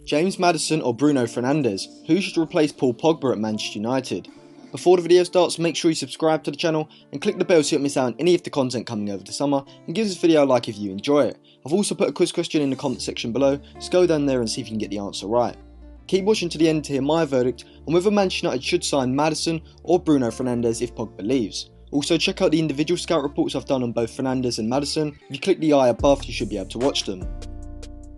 James Maddison or Bruno Fernandes? Who should replace Paul Pogba at Manchester United? Before the video starts, make sure you subscribe to the channel and click the bell so you don't miss out on any of the content coming over the summer, and give this video a like if you enjoy it. I've also put a quiz question in the comment section below, so go down there and see if you can get the answer right. Keep watching to the end to hear my verdict on whether Manchester United should sign Maddison or Bruno Fernandes if Pogba leaves. Also, check out the individual scout reports I've done on both Fernandes and Maddison. If you click the eye above, you should be able to watch them.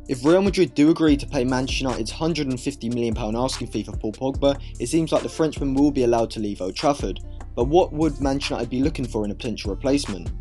If Real Madrid do agree to pay Manchester United's £150 million asking fee for Paul Pogba, it seems like the Frenchman will be allowed to leave Old Trafford. But what would Manchester United be looking for in a potential replacement?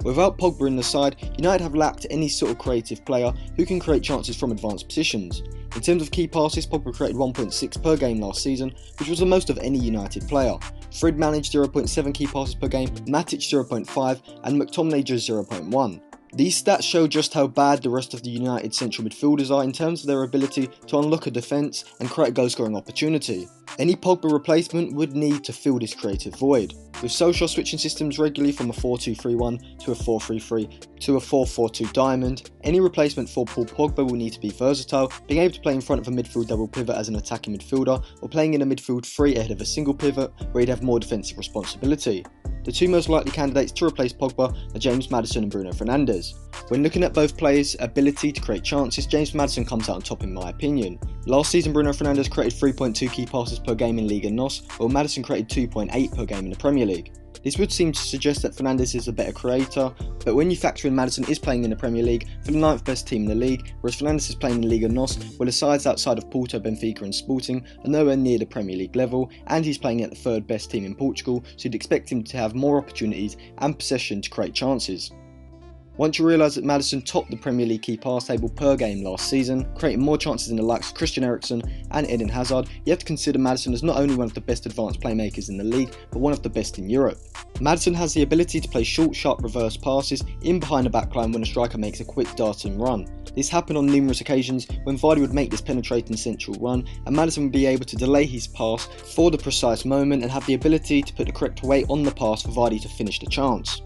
Without Pogba in the side, United have lacked any sort of creative player who can create chances from advanced positions. In terms of key passes, Pogba created 1.6 per game last season, which was the most of any United player. Fred managed 0.7 key passes per game, Matic 0.5 and McTominay just 0.1. These stats show just how bad the rest of the United central midfielders are in terms of their ability to unlock a defence and create a goal scoring opportunity. Any Pogba replacement would need to fill this creative void. With Solskjaer switching systems regularly from a 4-2-3-1 to a 4-3-3 to a 4-4-2 diamond, any replacement for Paul Pogba will need to be versatile, being able to play in front of a midfield double pivot as an attacking midfielder, or playing in a midfield three ahead of a single pivot where he'd have more defensive responsibility. The two most likely candidates to replace Pogba are James Maddison and Bruno Fernandes. When looking at both players' ability to create chances, James Maddison comes out on top in my opinion. Last season, Bruno Fernandes created 3.2 key passes per game in Liga NOS, while Maddison created 2.8 per game in the Premier League. This would seem to suggest that Fernandes is a better creator, but when you factor in Maddison is playing in the Premier League for the 9th best team in the league, whereas Fernandes is playing in Liga NOS, where the sides outside of Porto, Benfica and Sporting are nowhere near the Premier League level, and he's playing at the 3rd best team in Portugal, so you'd expect him to have more opportunities and possession to create chances. Once you realise that Maddison topped the Premier League key pass table per game last season, creating more chances than the likes of Christian Eriksen and Eden Hazard, you have to consider Maddison as not only one of the best advanced playmakers in the league, but one of the best in Europe. Maddison has the ability to play short, sharp reverse passes in behind the backline when a striker makes a quick darting run. This happened on numerous occasions when Vardy would make this penetrating central run, and Maddison would be able to delay his pass for the precise moment and have the ability to put the correct weight on the pass for Vardy to finish the chance.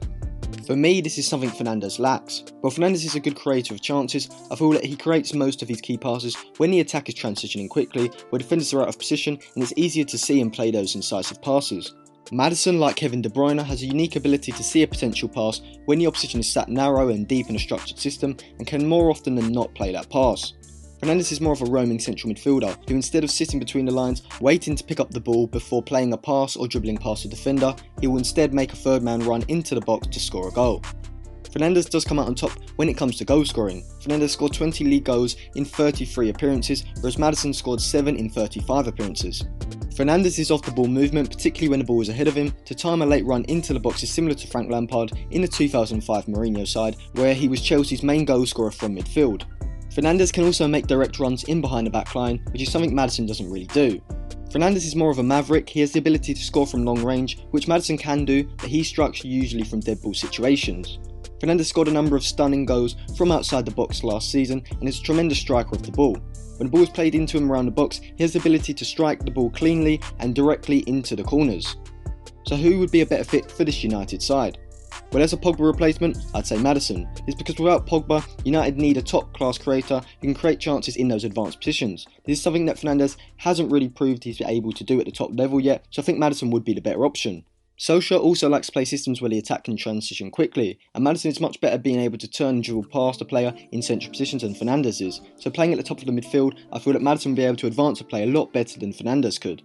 For me, this is something Fernandes lacks. While Fernandes is a good creator of chances, I feel that he creates most of his key passes when the attack is transitioning quickly, where defenders are out of position and it's easier to see and play those incisive passes. Maddison, like Kevin De Bruyne, has a unique ability to see a potential pass when the opposition is sat narrow and deep in a structured system, and can more often than not play that pass. Fernandes is more of a roaming central midfielder, who instead of sitting between the lines waiting to pick up the ball before playing a pass or dribbling past a defender, he will instead make a third man run into the box to score a goal. Fernandes does come out on top when it comes to goal scoring. Fernandes scored 20 league goals in 33 appearances, whereas Maddison scored 7 in 35 appearances. Fernandes' off-the-ball movement, particularly when the ball is ahead of him, to time a late run into the box is similar to Frank Lampard in the 2005 Mourinho side, where he was Chelsea's main goal scorer from midfield. Fernandes can also make direct runs in behind the back line, which is something Maddison doesn't really do. Fernandes is more of a maverick. He has the ability to score from long range, which Maddison can do, but he strikes usually from dead ball situations. Fernandes scored a number of stunning goals from outside the box last season and is a tremendous striker of the ball. When the ball is played into him around the box, he has the ability to strike the ball cleanly and directly into the corners. So who would be a better fit for this United side? Well, as a Pogba replacement, I'd say Maddison. It's because without Pogba, United need a top-class creator who can create chances in those advanced positions. This is something that Fernandes hasn't really proved he's able to do at the top level yet, so I think Maddison would be the better option. Solskjaer also likes to play systems where the attack can transition quickly, and Maddison is much better being able to turn and dribble past a player in central positions than Fernandes is. So playing at the top of the midfield, I feel that Maddison would be able to advance a play a lot better than Fernandes could.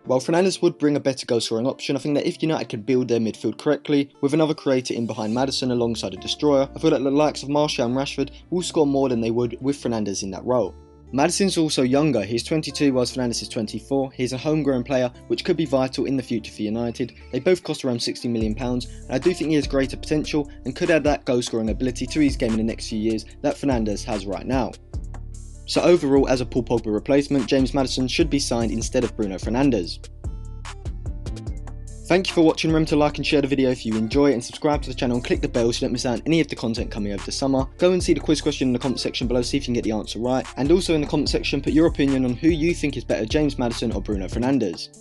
While Fernandes would bring a better goal scoring option, I think that if United could build their midfield correctly, with another creator in behind Maddison alongside a destroyer, I feel that the likes of Martial and Rashford will score more than they would with Fernandes in that role. Maddison's also younger, he's 22 whilst Fernandes is 24, he's a homegrown player which could be vital in the future for United. They both cost around £60 million and I do think he has greater potential and could add that goal scoring ability to his game in the next few years that Fernandes has right now. So overall, as a Paul Pogba replacement, James Maddison should be signed instead of Bruno Fernandes. Thank you for watching. Remember to like and share the video if you enjoy it, and subscribe to the channel and click the bell so you don't miss out on any of the content coming over the summer. Go and see the quiz question in the comment section below, see if you can get the answer right, and also in the comment section put your opinion on who you think is better, James Maddison or Bruno Fernandes.